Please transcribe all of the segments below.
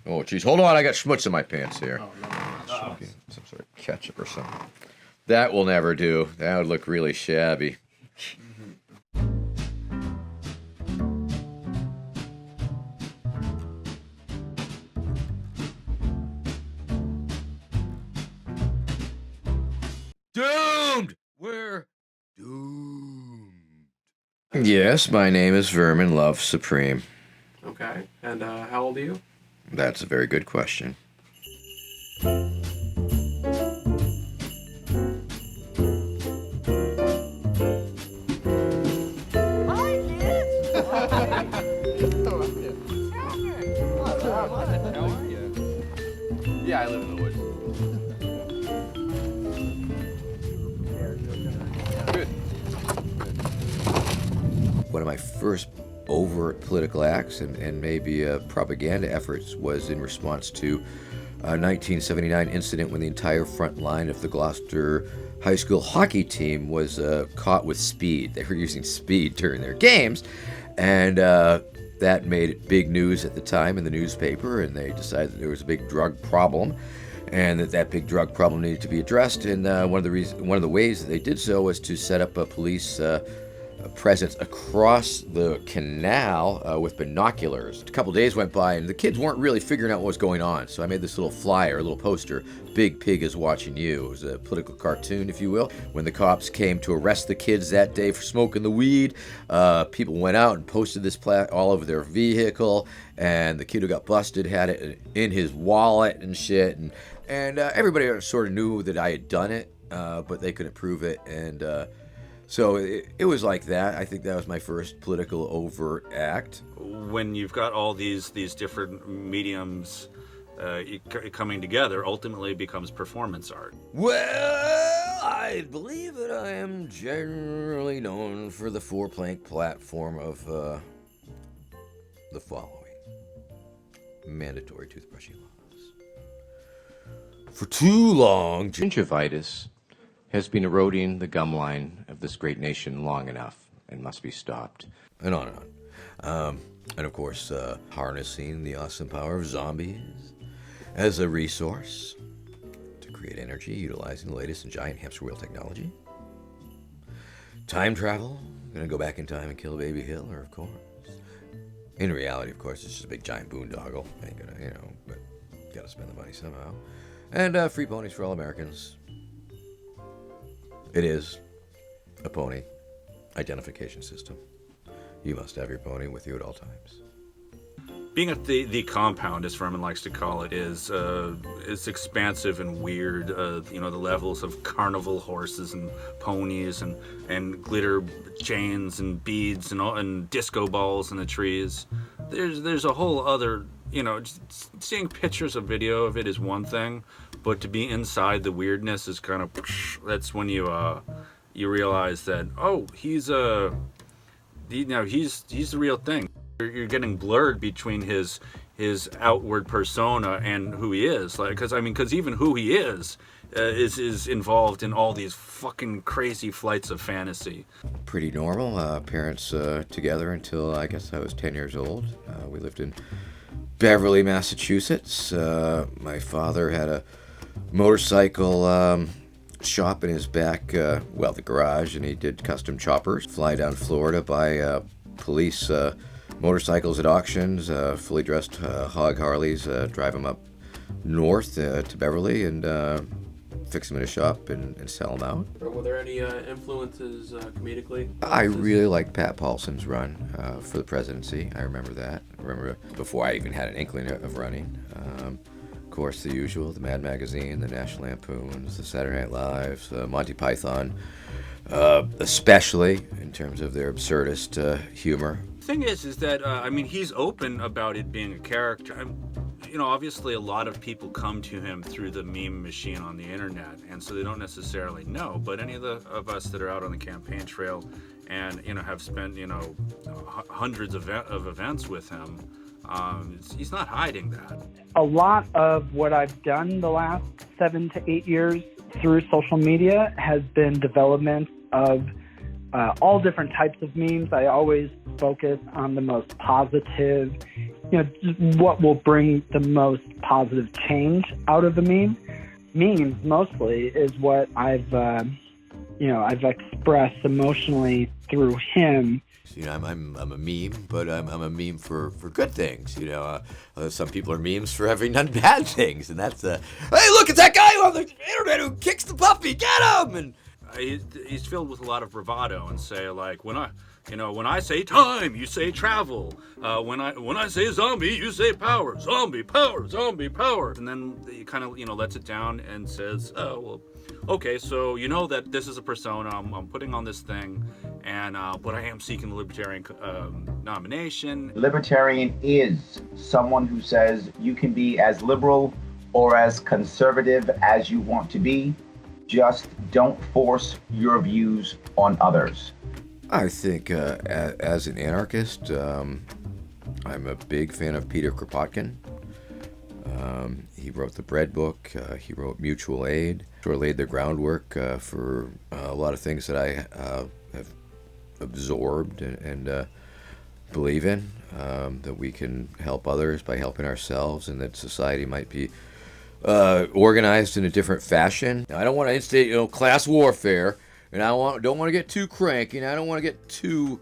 Oh, geez. Hold on. I got schmutz in my pants here. Oh, no, not Should be some sort of ketchup or something. That will never do. That would look really shabby. Doomed! We're doomed. Yes, my name is Vermin Love Supreme. Okay. And how old are you? That's a very good question. Yeah, I live in the woods. Good. One of my first overt political acts and maybe propaganda efforts was in response to a 1979 incident when the entire front line of the Gloucester High School hockey team was caught with speed. They were using speed during their games, and that made big news at the time in the newspaper, and they decided that there was a big drug problem and that big drug problem needed to be addressed. And one of the ways that they did so was to set up a police presence across the canal with binoculars. A couple days went by and the kids weren't really figuring out what was going on, so I made this little flyer, a little poster, "Big Pig is watching you." It was a political cartoon, if you will. When the cops came to arrest the kids that day for smoking the weed, people went out and posted this plaque all over their vehicle, and the kid who got busted had it in his wallet and shit, and everybody sort of knew that I had done it, but they couldn't prove it, and so it was like that. I think that was my first political overt act. When you've got all these different mediums coming together, ultimately it becomes performance art. Well, I believe that I am generally known for the four-plank platform of the following. Mandatory toothbrushing laws. For too long, gingivitis has been eroding the gum line of this great nation long enough and must be stopped. And on and on. And of course, harnessing the awesome power of zombies as a resource to create energy utilizing the latest in giant hamster wheel technology. Time travel, gonna go back in time and kill Baby Hitler, of course. In reality, of course, it's just a big giant boondoggle. Ain't gonna, but gotta spend the money somehow. And free ponies for all Americans. It is a pony identification system. You must have your pony with you at all times. Being at the compound, as Vermin likes to call it, is expansive and weird. The levels of carnival horses and ponies and glitter chains and beads and disco balls in the trees. There's a whole other, just seeing pictures of video of it is one thing, but to be inside the weirdness is kind of, that's when you realize that, oh, he's the real thing. You're getting blurred between his outward persona and who he is, because even who he is involved in all these fucking crazy flights of fantasy. Pretty normal. Parents together until I guess I was 10 years old. We lived in Beverly, Massachusetts. My father had a motorcycle shop in his back, the garage, and he did custom choppers. Fly down Florida, buy police motorcycles at auctions, fully dressed hog Harleys, drive them up north to Beverly and fix them in a shop and sell them out. Were there any influences comedically? I really liked Pat Paulson's run for the presidency. I remember that. Before I even had an inkling of running. Of course, the usual, the Mad Magazine, the National Lampoons, the Saturday Night Lives, Monty Python, especially in terms of their absurdist humor. The thing is that, he's open about it being a character. Obviously a lot of people come to him through the meme machine on the internet, and so they don't necessarily know, but any of us that are out on the campaign trail and, have spent, hundreds of events with him, he's not hiding that. A lot of what I've done the last 7 to 8 years through social media has been development of all different types of memes. I always focus on the most positive what will bring the most positive change out of the meme. Memes mostly is what I've expressed emotionally through him. I'm a meme, but I'm a meme for good things. Some people are memes for having done bad things, and that's hey, look, it's that guy on the internet who kicks the puppy, get him! And he's filled with a lot of bravado and say, like, when I say time, you say travel. When I say zombie, you say power. Zombie power, zombie power. And then he kind of, lets it down and says, oh, well, okay, so you know that this is a persona I'm putting on this thing, and but I am seeking the Libertarian nomination. Libertarian is someone who says you can be as liberal or as conservative as you want to be. Just don't force your views on others. I think as an anarchist, I'm a big fan of Peter Kropotkin. He wrote the Bread Book. He wrote Mutual Aid. Sort of laid the groundwork for a lot of things that I have absorbed and believe in. That we can help others by helping ourselves, and that society might be organized in a different fashion. I don't want to instate, class warfare, and I don't want to get too cranky, and I don't want to get too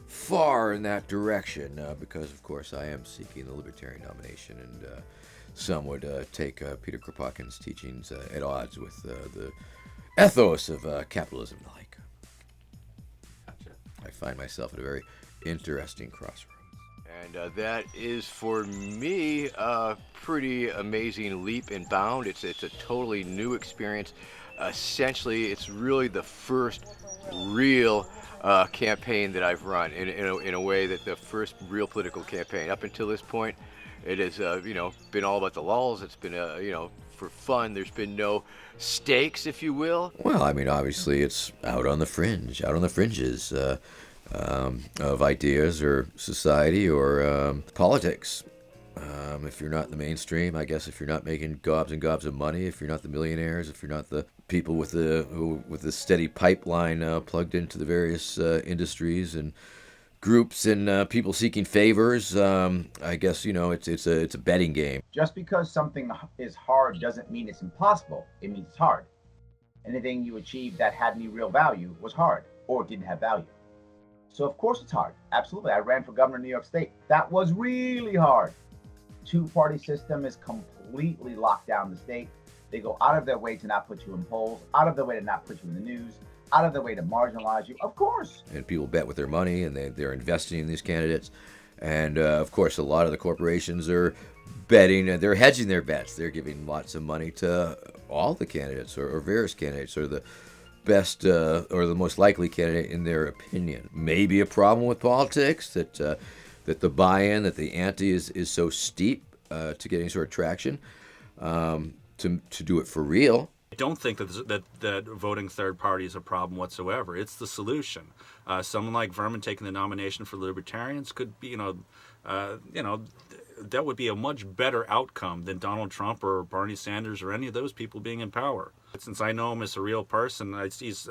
far in that direction, because of course I am seeking the Libertarian nomination, and some would take Peter Kropotkin's teachings at odds with the ethos of capitalism and the like. Gotcha. I find myself at a very interesting crossroads. And that is, for me, a pretty amazing leap and bound. It's a totally new experience. Essentially, it's really the first real campaign that I've run in a way that the first real political campaign. Up until this point, it has been all about the lulz. It's been for fun. There's been no stakes, if you will. Well, I mean, obviously, it's out on the fringes of ideas or society or politics. If you're not in the mainstream, I guess if you're not making gobs and gobs of money, if you're not the millionaires, if you're not the people with the steady pipeline plugged into the various industries and groups and people seeking favors, I guess it's a betting game. Just because something is hard doesn't mean it's impossible. It means it's hard. Anything you achieved that had any real value was hard or didn't have value. So of course it's hard. Absolutely. I ran for governor of New York State. That was really hard. Two-party system is completely locked down the state. They go out of their way to not put you in polls, out of their way to not put you in the news, out of their way to marginalize you. Of course. And people bet with their money, and they're investing in these candidates. And of course, a lot of the corporations are betting, and they're hedging their bets. They're giving lots of money to all the candidates or various candidates, or the best or the most likely candidate in their opinion. Maybe a problem with politics that the buy-in, that the ante is so steep to get any sort of traction to do it for real. I don't think that voting third party is a problem whatsoever. It's the solution. Someone like Vermin taking the nomination for Libertarians could be, that would be a much better outcome than Donald Trump or Bernie Sanders or any of those people being in power. Since I know him as a real person, he's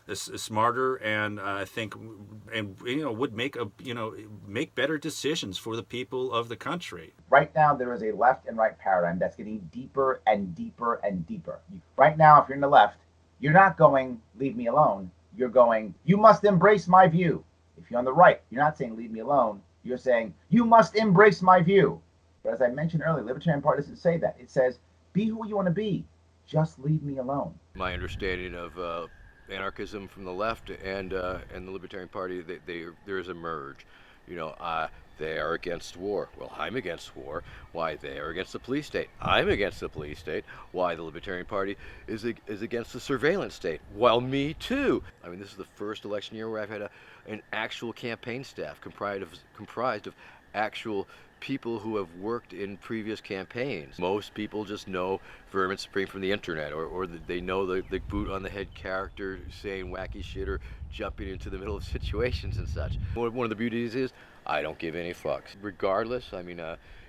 smarter, and I think, would make better decisions for the people of the country. Right now, there is a left and right paradigm that's getting deeper and deeper and deeper. Right now, if you're in the left, you're not going, leave me alone. You're going, you must embrace my view. If you're on the right, you're not saying, leave me alone. You're saying, you must embrace my view. But as I mentioned earlier, Libertarian Party doesn't say that. It says, be who you want to be. Just leave me alone. My understanding of anarchism from the left and the Libertarian Party, there is a merge. They are against war. Well, I'm against war. Why? They are against the police state. I'm against the police state. Why? The Libertarian Party is against the surveillance state. Well, me too. I mean, this is the first election year where I've had an actual campaign staff comprised of actual people who have worked in previous campaigns. Most people just know Vermin Supreme from the internet, or they know the boot on the head character saying wacky shit or jumping into the middle of situations and such. One of the beauties is I don't give any fucks. Regardless, I mean,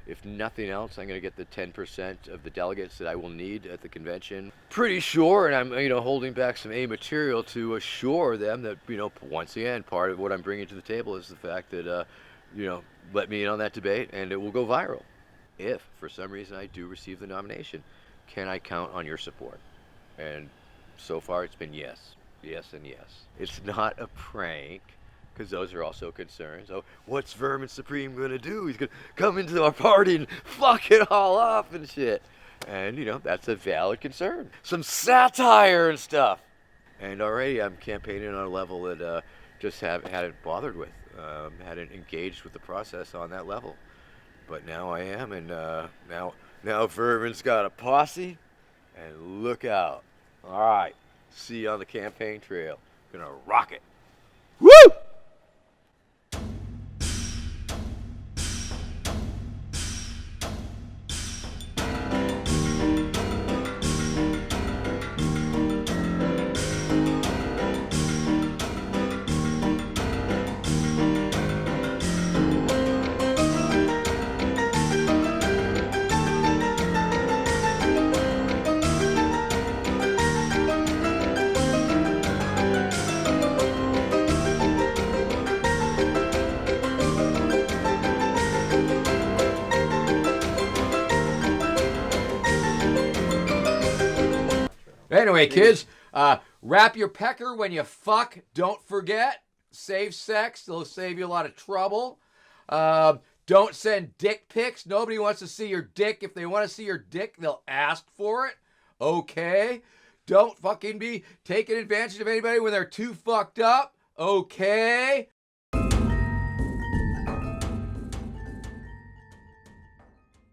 if nothing else, I'm going to get the 10% of the delegates that I will need at the convention. Pretty sure, and I'm holding back some A material to assure them that once again, part of what I'm bringing to the table is the fact that let me in on that debate, and it will go viral. If, for some reason, I do receive the nomination, can I count on your support? And so far, it's been yes. Yes and yes. It's not a prank, because those are also concerns. Oh, what's Vermin Supreme going to do? He's going to come into our party and fuck it all up and shit. And, that's a valid concern. Some satire and stuff. And already I'm campaigning on a level that just hadn't bothered with, hadn't engaged with the process on that level. But now I am, and now Vermin's got a posse, and look out. All right, see you on the campaign trail. Gonna rock it. Woo! Anyway, kids, wrap your pecker when you fuck. Don't forget. Save sex. It'll save you a lot of trouble. Don't send dick pics. Nobody wants to see your dick. If they want to see your dick, they'll ask for it. Okay? Don't fucking be taking advantage of anybody when they're too fucked up. Okay?